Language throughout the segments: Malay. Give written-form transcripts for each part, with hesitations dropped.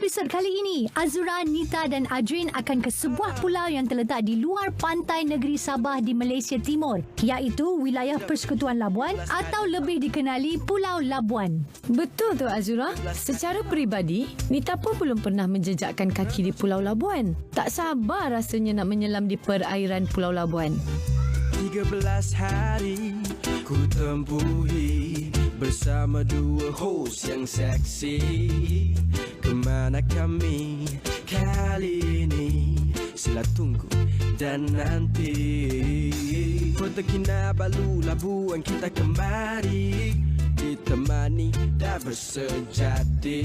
episod kali ini, Azura, Nita dan Adrin akan ke sebuah pulau yang terletak di luar pantai negeri Sabah di Malaysia Timur, iaitu wilayah Persekutuan Labuan atau lebih dikenali Pulau Labuan. Betul tu Azura. Secara peribadi, Nita pun belum pernah menjejakkan kaki di Pulau Labuan. Tak sabar rasanya nak menyelam di perairan Pulau Labuan. 13 hari ku tempuhi bersama dua host yang seksi. Kemana kami kali ini? Sila tunggu dan nanti. Kota Kinabalu Labuan kita kembali, ditemani dah bersejati.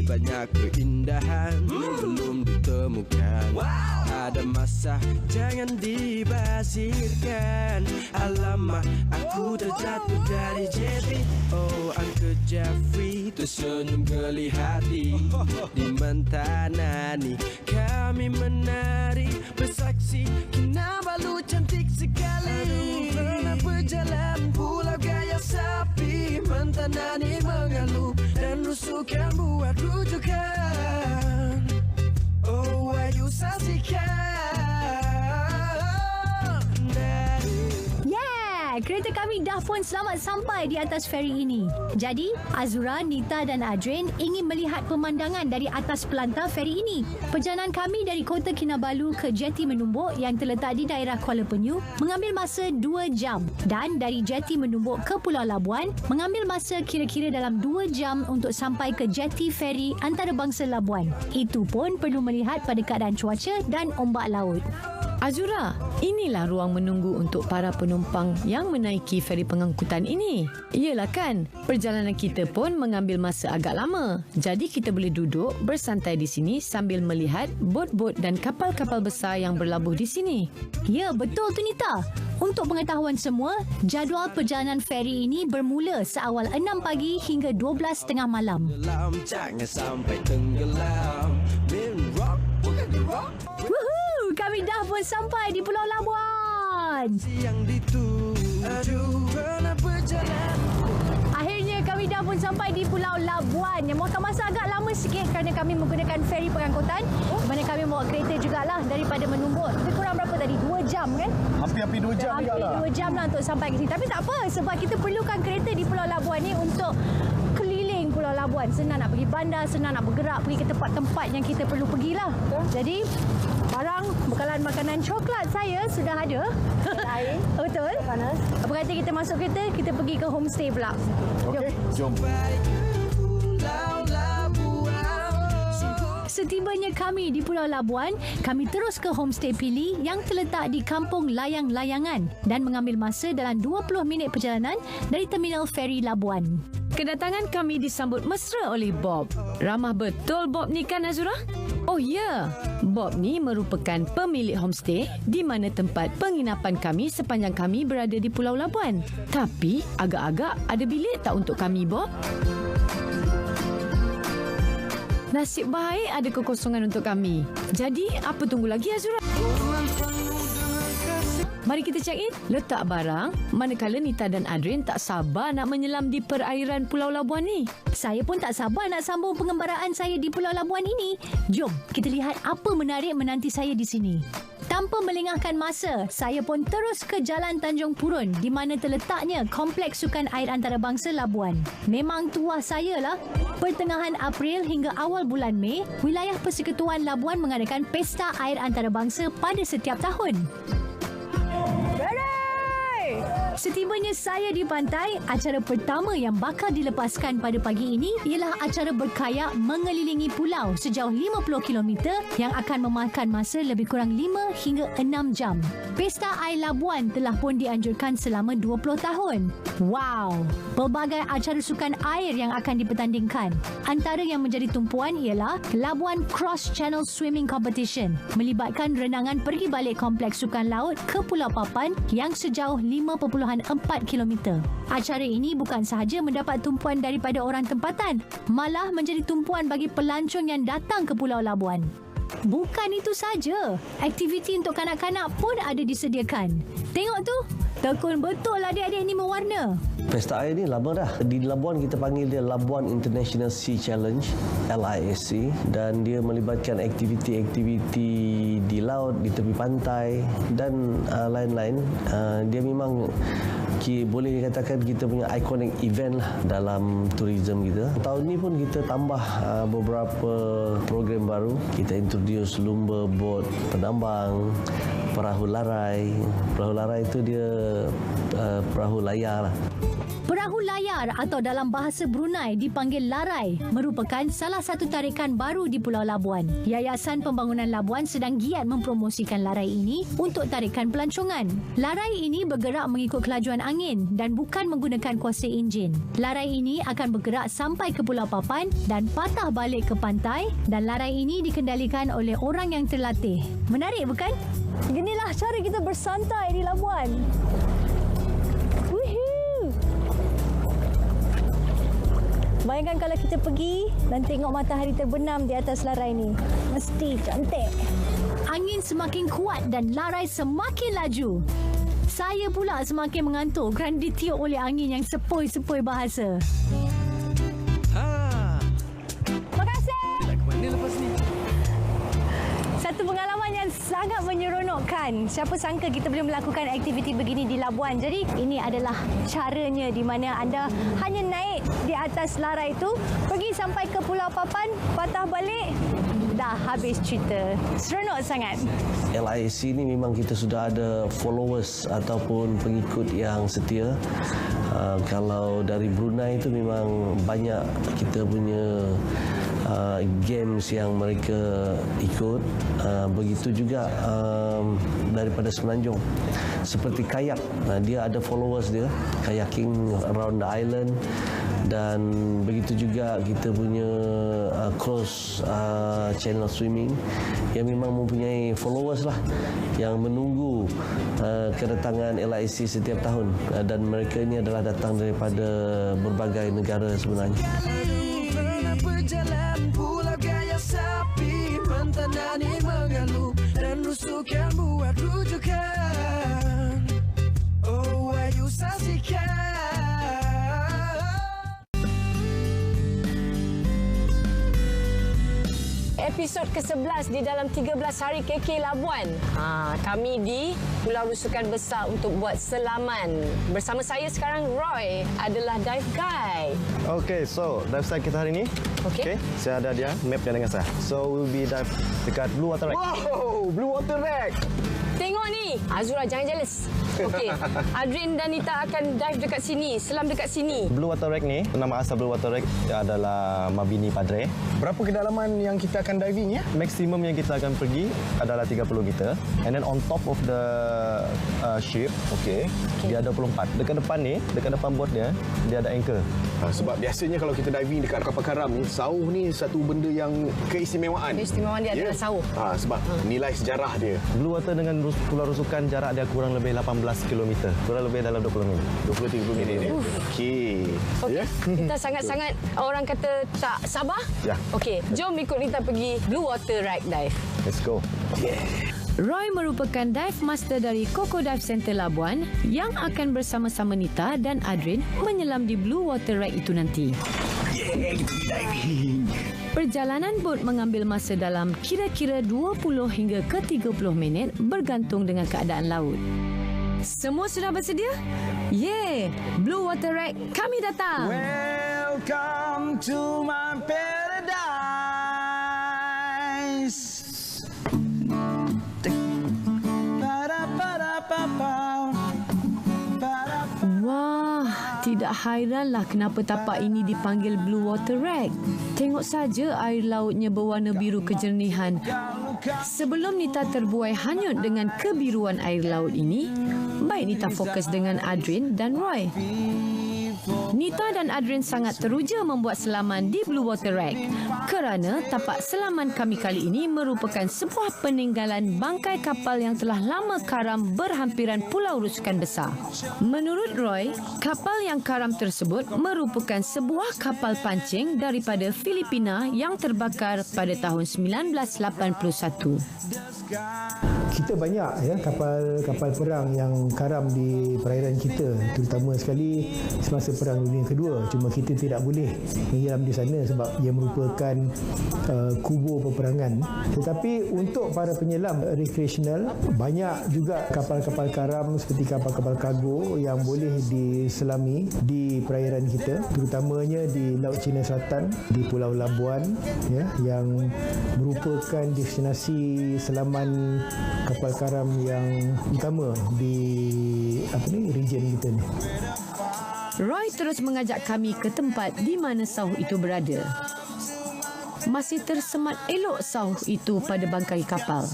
Banyak keindahan belum ditemukan. Ada masa jangan dibasirkan. Alamak, aku terjatuh dari jeti. Oh, Uncle Jeffrey tersenyum geli hati. Di Mentanani kami menari bersaksi. Kinabalu cantik sekali. Pernah berjalan pulau gaya sapi. Mentanani mengeluh dan rusukan buat rujukan. Oh, ayo saksikan. Kereta kami dah pun selamat sampai di atas feri ini. Jadi, Azura, Nita dan Adrin ingin melihat pemandangan dari atas pelantar feri ini. Perjalanan kami dari Kota Kinabalu ke Jeti Menumbuk yang terletak di daerah Kuala Penyu mengambil masa 2 jam. Dan dari Jeti Menumbuk ke Pulau Labuan mengambil masa kira-kira dalam 2 jam untuk sampai ke Jeti Feri Antarabangsa Labuan. Itu pun perlu melihat pada keadaan cuaca dan ombak laut. Azura, inilah ruang menunggu untuk para penumpang yang menaiki feri pengangkutan ini. Iyalah kan, perjalanan kita pun mengambil masa agak lama. Jadi kita boleh duduk bersantai di sini sambil melihat bot-bot dan kapal-kapal besar yang berlabuh di sini. Ya, betul tu Nita. Untuk pengetahuan semua, jadual perjalanan feri ini bermula seawal 6 pagi hingga 12.30 malam. Jangan sampai tenggelam. Rock, rock. Woohoo! Kami dah pun sampai di Pulau Labuan. Siang itu, aduh, pernah berjalan. Akhirnya kami dah pun sampai di Pulau Labuan yang memakan masa agak lama sikit kerana kami menggunakan feri pengangkutan. Di mana kami bawa kereta jugalah daripada Menumbuk. Lebih kurang berapa tadi? 2 jam kan? Hampir 2 jam Hampir 2 jam lah untuk sampai ke sini. Tapi tak apa sebab kita perlukan kereta di Pulau Labuan ni untuk keliling Pulau Labuan. Senang nak pergi bandar, senang nak bergerak pergi ke tempat-tempat yang kita perlu pergilah. Jadi barang bekalan makanan coklat saya sudah ada. Air. Betul. Panas. Apa kata kita masuk kereta, kita pergi ke homestay pula. Okey, jom. Setibanya kami di Pulau Labuan, kami terus ke homestay Pili yang terletak di Kampung Layang-Layangan dan mengambil masa dalam 20 minit perjalanan dari terminal feri Labuan. Kedatangan kami disambut mesra oleh Bob. Ramah betul Bob ni kan Azura? Oh ya, Bob ni merupakan pemilik homestay di mana tempat penginapan kami sepanjang kami berada di Pulau Labuan. Tapi agak-agak ada bilik tak untuk kami Bob? Nasib baik ada kekosongan untuk kami. Jadi, apa tunggu lagi Azura? Mari kita check in, letak barang, manakala Nita dan Adrin tak sabar nak menyelam di perairan Pulau Labuan ni. Saya pun tak sabar nak sambung pengembaraan saya di Pulau Labuan ini. Jom, kita lihat apa menarik menanti saya di sini. Tanpa melengahkan masa, saya pun terus ke Jalan Tanjung Purun di mana terletaknya Kompleks Sukan Air Antarabangsa Labuan. Memang tuah saya lah. Pertengahan April hingga awal bulan Mei, wilayah Persekutuan Labuan mengadakan Pesta Air Antarabangsa pada setiap tahun. Setibanya saya di pantai, acara pertama yang bakal dilepaskan pada pagi ini ialah acara berkayak mengelilingi pulau sejauh 50 km yang akan memakan masa lebih kurang 5 hingga 6 jam. Pesta Air Labuan telah pun dianjurkan selama 20 tahun. Wow! Pelbagai acara sukan air yang akan dipertandingkan. Antara yang menjadi tumpuan ialah Labuan Cross Channel Swimming Competition melibatkan renangan pergi balik kompleks sukan laut ke Pulau Papan yang sejauh 5.4 km. Acara ini bukan sahaja mendapat tumpuan daripada orang tempatan, malah menjadi tumpuan bagi pelancong yang datang ke Pulau Labuan. Bukan itu saja, aktiviti untuk kanak-kanak pun ada disediakan. Tengok tu, Tekun betul adik-adik ni mewarna. Pesta air ni lama dah. Di Labuan kita panggil dia Labuan International Sea Challenge, LISC, dan dia melibatkan aktiviti-aktiviti di laut, di tepi pantai dan lain-lain. Dia memang boleh dikatakan kita punya iconic event lah dalam tourism kita. Tahun ni pun kita tambah beberapa program baru. Kita introduce lumba boat penambang, perahu larai. Perahu larai itu dia perahu layar lah. Perahu layar atau dalam bahasa Brunei dipanggil larai merupakan salah satu tarikan baru di Pulau Labuan. Yayasan Pembangunan Labuan sedang giat mempromosikan larai ini untuk tarikan pelancongan. Larai ini bergerak mengikut kelajuan angin dan bukan menggunakan kuasa enjin. Larai ini akan bergerak sampai ke Pulau Papan dan patah balik ke pantai, dan larai ini dikendalikan oleh orang yang terlatih. Menarik bukan? Inilah cara kita bersantai di Labuan. Bayangkan kalau kita pergi dan tengok matahari terbenam di atas larai ni. Mesti cantik. Angin semakin kuat dan larai semakin laju. Saya pula semakin mengantuk kerana ditiup oleh angin yang sepoi-sepoi bahasa. Terima kasih. Nak ke mana lepas ni? Satu pengalaman yang sangat menyeronokkan. Siapa sangka kita boleh melakukan aktiviti begini di Labuan. Jadi ini adalah caranya di mana anda hanya naik di atas larai itu, pergi sampai ke Pulau Papan, patah balik, dah habis cerita. Seronok sangat. LISC ni memang kita sudah ada followers ataupun pengikut yang setia. Kalau dari Brunei itu memang banyak kita punya games yang mereka ikut. Begitu juga daripada Semenanjung, seperti kayak, dia ada followers dia, kayaking around the island. Dan begitu juga kita punya cross channel swimming yang memang mempunyai followers lah, yang menunggu kedatangan LIC setiap tahun, dan mereka ini adalah datang daripada berbagai negara sebenarnya. Pernah berjalan pulau gaya sapi, mentanani mengeluh dan rusukan buat rujukan. Oh, ayu saksikan. Episod ke-11 di dalam 13 hari KK Labuan. Kami di Pulau Rusukan Besar untuk buat selaman. Bersama saya sekarang Roy adalah dive guide. Okay, so dive site kita hari ni. Okay. Saya ada dia mapnya dengan saya. So we'll be dive dekat Blue Water Rack. Wow, Blue Water Rack. Tengok ni, Azura jangan jealous. Okey, Adrin dan Nita akan dive dekat sini, selam dekat sini. Blue Water Rack ni, nama asal Blue Water Rack adalah Mabini Padre. Berapa kedalaman yang kita akan diving ya? Maksimum yang kita akan pergi adalah 30 meter. And then on top of the ship, dia ada 24. Dekat depan ni, dekat depan boat dia ada anchor. Sebab biasanya kalau kita diving dekat kapal karam ni, sauh ni satu benda yang keistimewaan. Keistimewaan dia adalah sauh. Sebab nilai sejarah dia. Blue Water dengan Pulau Rusukan jarak dia kurang lebih 18 km. Kurang lebih dalam 20 minit. 20-30 minit dia. Okey. Okey. Kita sangat-sangat orang kata tak sabar. Ya. Okey, jom ikut Nita pergi Blue Water Rack dive. Let's go. Roy merupakan dive master dari Coco Dive Center Labuan yang akan bersama-sama Nita dan Adrin menyelam di Blue Water Rack itu nanti. Perjalanan bot mengambil masa dalam kira-kira 20 hingga ke 30 minit bergantung dengan keadaan laut. Semua sudah bersedia? Yeay! Blue Water Rack, kami datang! Welcome to my paradise. Wah, tidak hairanlah kenapa tapak ini dipanggil Blue Water Rack. Tengok saja air lautnya berwarna biru kejernihan. Sebelum Nita terbuai hanyut dengan kebiruan air laut ini, baik Nita fokus dengan Adrin dan Roy. Nita dan Adrin sangat teruja membuat selaman di Blue Water Rack kerana tapak selaman kami kali ini merupakan sebuah peninggalan bangkai kapal yang telah lama karam berhampiran Pulau Rusukan Besar. Menurut Roy, kapal yang karam tersebut merupakan sebuah kapal pancing daripada Filipina yang terbakar pada tahun 1981. Kita banyak ya kapal perang yang karam di perairan kita, terutama sekali semasa Perang Dunia Kedua. Cuma kita tidak boleh menyelam di sana sebab ia merupakan kubur peperangan. Tetapi untuk para penyelam rekreasional, banyak juga kapal-kapal karam seperti kapal-kapal kargo yang boleh diselami di perairan kita, terutamanya di Laut Cina Selatan, di Pulau Labuan ya, yang merupakan destinasi selaman kapal karam yang utama di region kita ni. Roy terus mengajak kami ke tempat di mana sauh itu berada. Masih tersemat elok sauh itu pada bangkai kapal.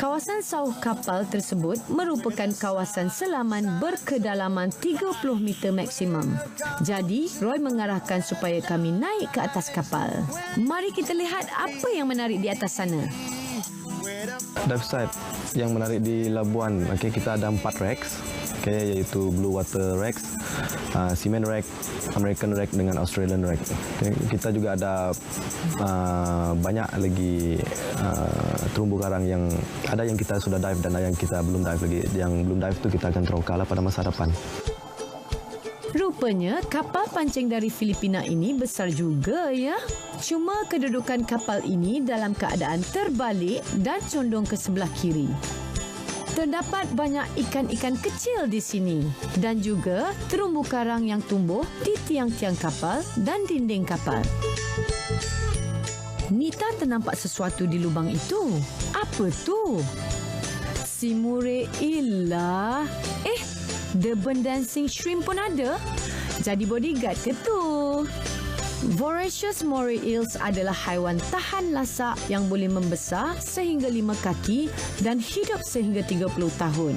Kawasan sauh kapal tersebut merupakan kawasan selaman berkedalaman 30 meter maksimum. Jadi, Roy mengarahkan supaya kami naik ke atas kapal. Mari kita lihat apa yang menarik di atas sana. Dive site yang menarik di Labuan, kita ada 4 racks, iaitu Blue Water Racks, Cement Rack, American Rack dengan Australian Rack. Kita juga ada banyak lagi terumbu karang yang ada yang kita sudah dive dan ada yang kita belum dive lagi. Yang belum dive itu kita akan teroka pada masa depan. Rupanya kapal pancing dari Filipina ini besar juga ya. Cuma kedudukan kapal ini dalam keadaan terbalik dan condong ke sebelah kiri. Terdapat banyak ikan-ikan kecil di sini dan juga terumbu karang yang tumbuh di tiang-tiang kapal dan dinding kapal. Nita ternampak sesuatu di lubang itu. Apa tu? Si Murray Illa. The Burn Dancing Shrimp pun ada. Jadi bodyguard ke tu? Voracious moray eels adalah haiwan tahan lasak yang boleh membesar sehingga 5 kaki dan hidup sehingga 30 tahun.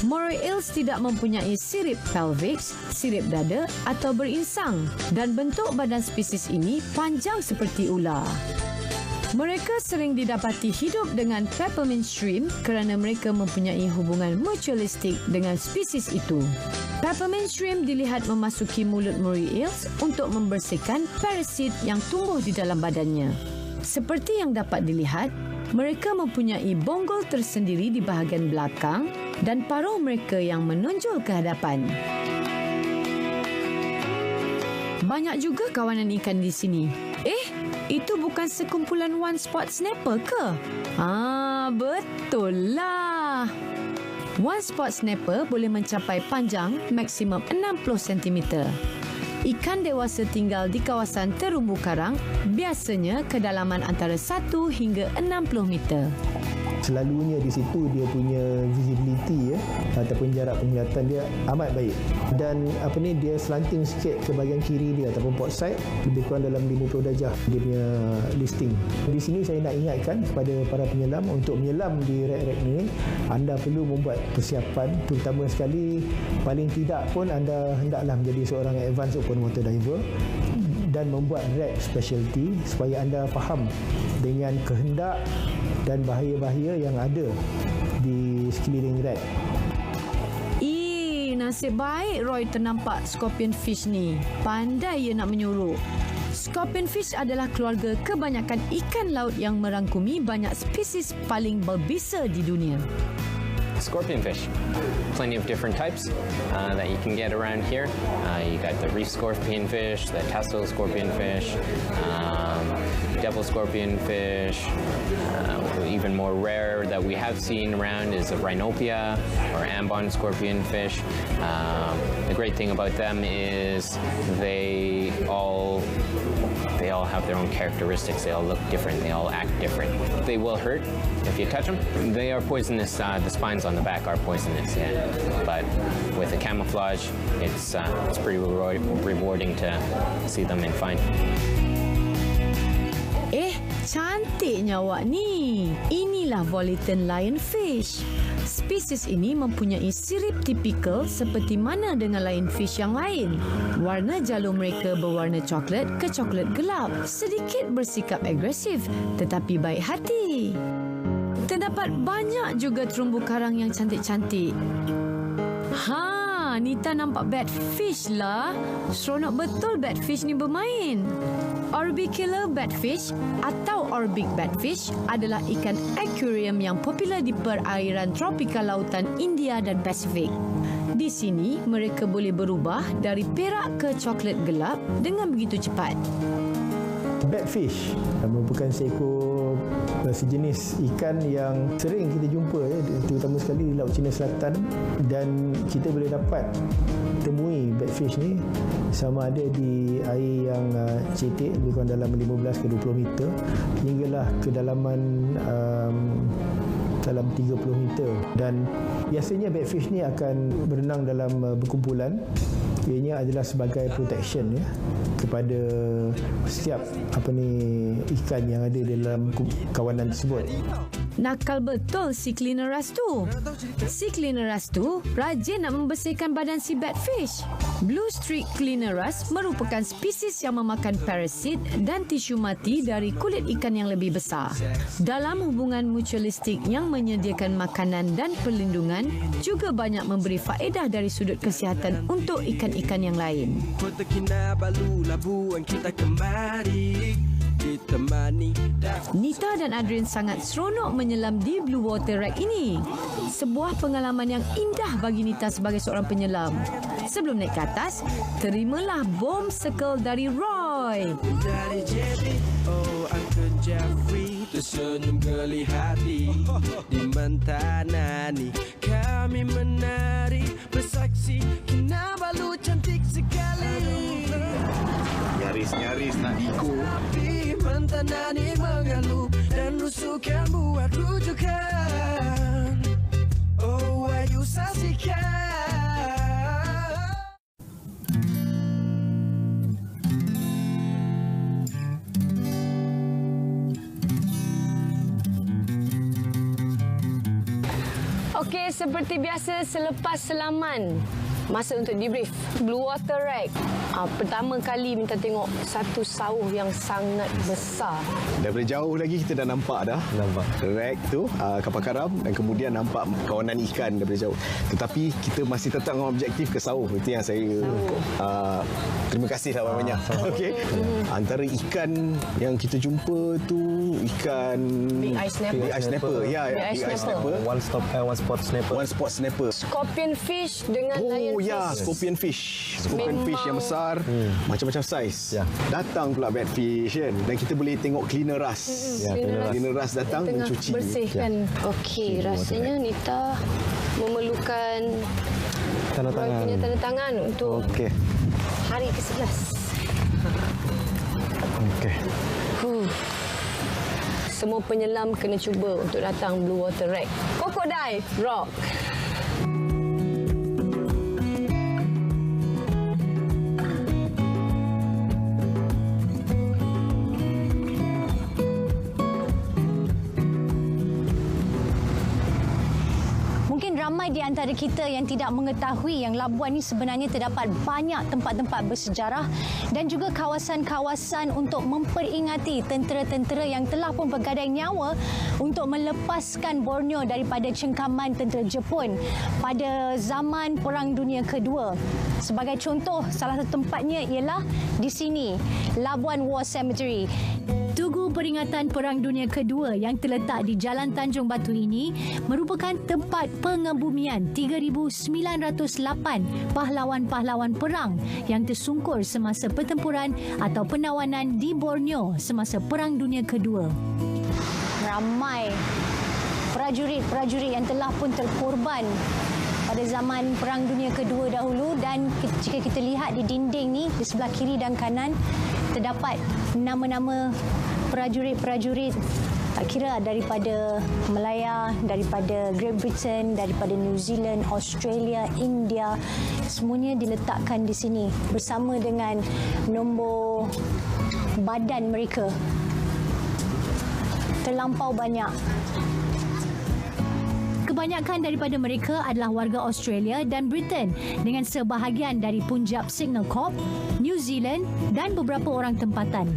Moray eels tidak mempunyai sirip pelviks, sirip dada atau berinsang dan bentuk badan spesies ini panjang seperti ular. Mereka sering didapati hidup dengan peppermint shrimp kerana mereka mempunyai hubungan mutualistik dengan spesies itu. Peppermint shrimp dilihat memasuki mulut moray eels untuk membersihkan parasit yang tumbuh di dalam badannya. Seperti yang dapat dilihat, mereka mempunyai bonggol tersendiri di bahagian belakang dan paruh mereka yang menonjol ke hadapan. Banyak juga kawanan ikan di sini. Itu bukan sekumpulan one spot snapper ke? Betul lah. One spot snapper boleh mencapai panjang maksimum 60 cm. Ikan dewasa tinggal di kawasan terumbu karang biasanya kedalaman antara 1 hingga 60 meter. Selalunya di situ dia punya visibility ataupun jarak penglihatan dia amat baik. Dan dia selanting sikit ke bahagian kiri dia ataupun port side, lebih kurang dalam 50 darjah dia punya listing. Di sini saya nak ingatkan kepada para penyelam untuk menyelam di rek-rek ni, anda perlu membuat persiapan, terutama sekali paling tidak pun anda hendaklah menjadi seorang advanced open water diver dan membuat rek specialty supaya anda faham dengan kehendak dan bahaya-bahaya yang ada di sekeliling rek. Nasib baik Roy ternampak scorpion fish ni. Pandai ia nak menyuruh. Scorpion fish adalah keluarga kebanyakan ikan laut yang merangkumi banyak spesies paling berbisa di dunia. Scorpion fish. Plenty of different types that you can get around here. You got the reef scorpion fish, the tassel scorpion fish, devil scorpion fish. Even more rare that we have seen around is a rhinopia or ambon scorpion fish. The great thing about them is they all have their own characteristics. They all look different. They all act different. They will hurt if you touch them. They are poisonous. The spines on the back are poisonous, yeah. But with the camouflage, it's pretty rewarding to see them and find. Cantiknya awak ni. Inilah Wollaton lionfish. Spesies ini mempunyai sirip tipikal seperti mana dengan lionfish yang lain. Warna jalur mereka berwarna coklat ke coklat gelap. Sedikit bersikap agresif tetapi baik hati. Terdapat banyak juga terumbu karang yang cantik-cantik. Nita nampak batfish lah. Seronok betul batfish ni bermain. Orbicular batfish atau Orbic batfish adalah ikan akuarium yang popular di perairan tropika lautan India dan Pasifik. Di sini, mereka boleh berubah dari perak ke coklat gelap dengan begitu cepat. Batfish merupakan seekor sejenis ikan yang sering kita jumpa terutama sekali di Laut Cina Selatan, dan kita boleh dapat temui batfish ni sama ada di air yang cetek lebih kurang dalam 15 ke 20 meter hinggalah kedalaman dalam 30 meter, dan biasanya batfish ni akan berenang dalam berkumpulan. Ianya adalah sebagai protection kepada setiap ikan yang ada dalam kawanan tersebut. Nakal betul si Cleaneras tu. Si Cleaneras tu rajin nak membersihkan badan si batfish. Blue Streak Cleaneras merupakan spesies yang memakan parasit dan tisu mati dari kulit ikan yang lebih besar. Dalam hubungan mutualistik yang menyediakan makanan dan perlindungan, juga banyak memberi faedah dari sudut kesihatan untuk ikan-ikan yang lain. Kota Kinabalu Labuan kita kembali ditemani. Nita dan Adrian sangat seronok menyelam di Blue Water Rack ini. Sebuah pengalaman yang indah bagi Nita sebagai seorang penyelam. Sebelum naik ke atas, terimalah bom circle dari Roy. Dari JB, oh Uncle Jeffrey, tersenyum geli hati. Di Mentanani kami menari bersaksi Kinabalu cantik sekali. Nyaris nak Diko. Di Mentanani mengeluh dan rusukan buat rujukan. Oh Wahyu saksikan. Okey, seperti biasa selepas selaman, masa untuk debrief Blue Water Rack. Pertama kali minta tengok satu sauh yang sangat besar. Daripada jauh lagi kita dah nampak rack tu, kapal karam, dan kemudian nampak kawanan ikan daripada jauh. Tetapi kita masih tetap dengan objektif ke sauh. Itu yang saya terima kasih lah banyak. Okey. Antara ikan yang kita jumpa tu ikan Big eye snapper. Big eye snapper. Ya, Big eye Big eye snapper. One spot snapper. Scorpion fish dengan lion fish. Scorpion fish. Scorpion fish yang besar, macam-macam saiz. Datang pula batfish kan, dan kita boleh tengok Cleaneras. Cleaneras datang mencuci. Bersihkan. Okey, rasanya Nita memerlukan Tanda Roy punya tanda tangan untuk hari ke-11. Okey. Semua penyelam kena cuba untuk datang Blue Water Rack. Crocodile Rock. Ramai di antara kita yang tidak mengetahui yang Labuan ini sebenarnya terdapat banyak tempat-tempat bersejarah dan juga kawasan-kawasan untuk memperingati tentera-tentera yang telah pun bergadai nyawa untuk melepaskan Borneo daripada cengkaman tentera Jepun pada zaman Perang Dunia Kedua. Sebagai contoh, salah satu tempatnya ialah di sini, Labuan War Cemetery. Tugu peringatan Perang Dunia Kedua yang terletak di Jalan Tanjung Batu ini merupakan tempat pengebumian 3,908 pahlawan-pahlawan perang yang tersungkur semasa pertempuran atau penawanan di Borneo semasa Perang Dunia Kedua. Ramai prajurit-prajurit yang telah pun terkorban pada zaman Perang Dunia Kedua dahulu, dan jika kita lihat di dinding ni di sebelah kiri dan kanan terdapat nama-nama prajurit-prajurit, tak kira daripada Malaya, daripada Great Britain, daripada New Zealand, Australia, India, semuanya diletakkan di sini bersama dengan nombor badan mereka. Terlampau banyak. Kebanyakan daripada mereka adalah warga Australia dan Britain dengan sebahagian dari Punjab Signal Corps, New Zealand dan beberapa orang tempatan.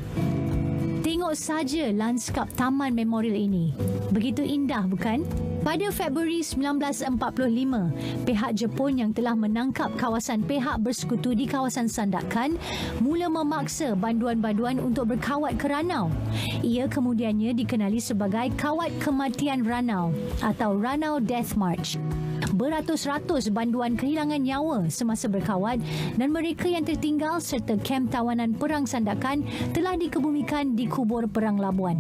Tengok saja lanskap taman memorial ini. Begitu indah, bukan? Pada Februari 1945, pihak Jepun yang telah menangkap kawasan pihak bersekutu di kawasan Sandakan mula memaksa banduan-banduan untuk berkawat ke Ranau. Ia kemudiannya dikenali sebagai Kawat Kematian Ranau atau Ranau Death March. Beratus-ratus banduan kehilangan nyawa semasa berkawat dan mereka yang tertinggal serta kem tawanan Perang Sandakan telah dikebumikan di kubur Perang Labuan.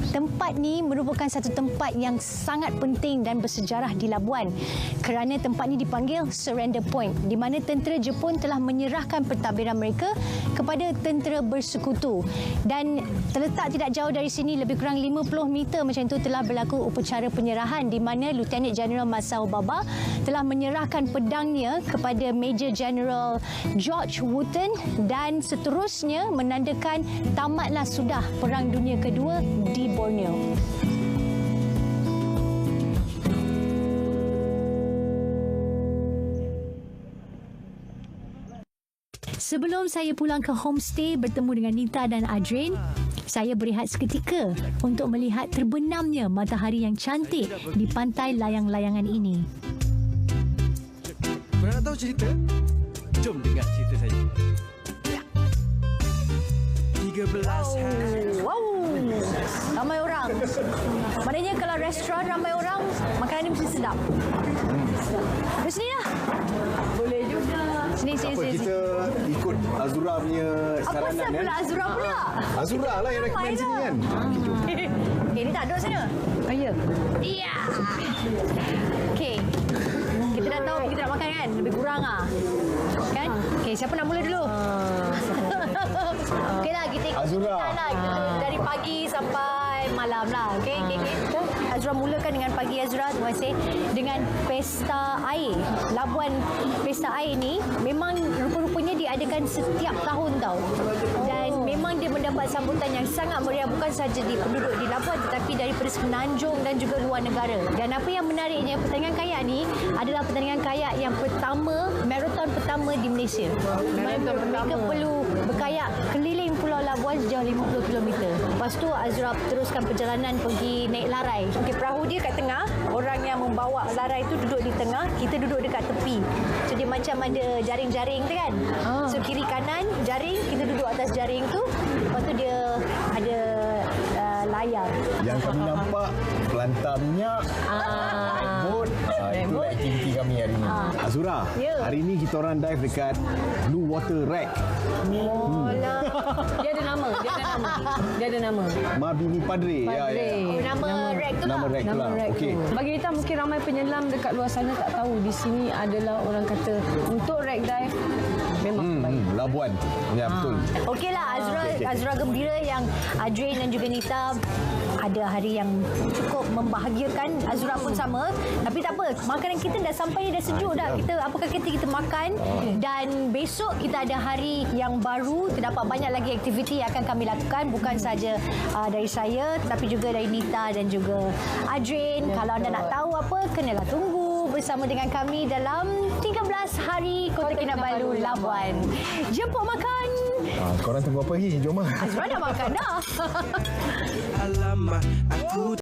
Tempat ni merupakan satu tempat yang sangat penting dan bersejarah di Labuan kerana tempat ni dipanggil Surrender Point di mana tentera Jepun telah menyerahkan pentadbiran mereka kepada tentera bersekutu, dan terletak tidak jauh dari sini, lebih kurang 50 meter macam itu, telah berlaku upacara penyerahan di mana Lieutenant General Masao Baba telah menyerahkan pedangnya kepada Major General George Wooten dan seterusnya menandakan tamatlah sudah Perang Dunia Kedua di Borneo. Sebelum saya pulang ke homestay bertemu dengan Nita dan Adrian, saya berehat seketika untuk melihat terbenamnya matahari yang cantik di pantai layang-layangan ini. Korang nak tahu cerita? Jom dengar cerita saya. 13 hari. Wow, ramai orang. Maknanya kalau restoran ramai orang, makanan ni mesti sedap. Di sini lah. Boleh juga. Sini. Kita ikut Azura punya Apa saranan pasal pula Azura pula? Azura lah yang recommend sini kan. Okay, ni tak duduk sana. Oh, ya. Iya. Okay. Kita dah tahu kita nak makan kan? Lebih kurang lah. Kan? Okay, siapa nak mula dulu? Okay lah, kita ikut Azura. lah. Kita dari pagi sampai malam lah. Okay. Azura mulakan dengan pagi Azura, terima kasih, dengan pesta air. Labuan pesta air ni memang rupa-rupanya diadakan setiap tahun tau. Dan memang dia mendapat sambutan yang sangat meriah, bukan sahaja di penduduk di Labuan tetapi daripada semenanjung dan juga luar negara. Dan apa yang menariknya, pertandingan kayak ni adalah pertandingan kayak yang pertama, marathon pertama di Malaysia. Mereka perlu berkayak keliling Pulau Labuan sejauh 50 km. Lepas tu Azura teruskan perjalanan pergi naik larai. Okey, perahu dia kat tengah, orang yang membawa larai tu duduk di tengah, kita duduk dekat tepi. So dia macam ada jaring-jaring tu kan. So kiri kanan jaring, kita duduk atas jaring tu. Lepas tu dia ada layar. Yang kami nampak pelantar minyak, boat, itu aktiviti kami hari ini. Azura, Ya. hari ini kita orang dive dekat Blue Water Wreck. Dia ada nama. Mabini Padre. Ya. Nama rek tu Nama lah. wreck tu lah. Okey. Bagi kita mungkin ramai penyelam dekat luar sana tak tahu di sini adalah orang kata untuk wreck dive memang baik. Labuan. Ya, betul. Okeylah, Azura gembira yang Adrian dan juga Nita ada hari yang cukup membahagiakan. Azura pun sama. Tapi tak apa, makanan kita dah sampai, dah sejuk dah. Apakah kita makan, dan besok kita ada hari yang baru. Terdapat banyak lagi aktiviti yang akan kami lakukan, bukan saja dari saya tetapi juga dari Nita dan juga Adrian. Kalau anda nak tahu apa, kenalah tunggu bersama dengan kami dalam 13 hari Kota Kinabalu Labuan. Jemput makan. Korang tunggu apa lagi? Jom lah. Azura dah makan dah. Alamak, aku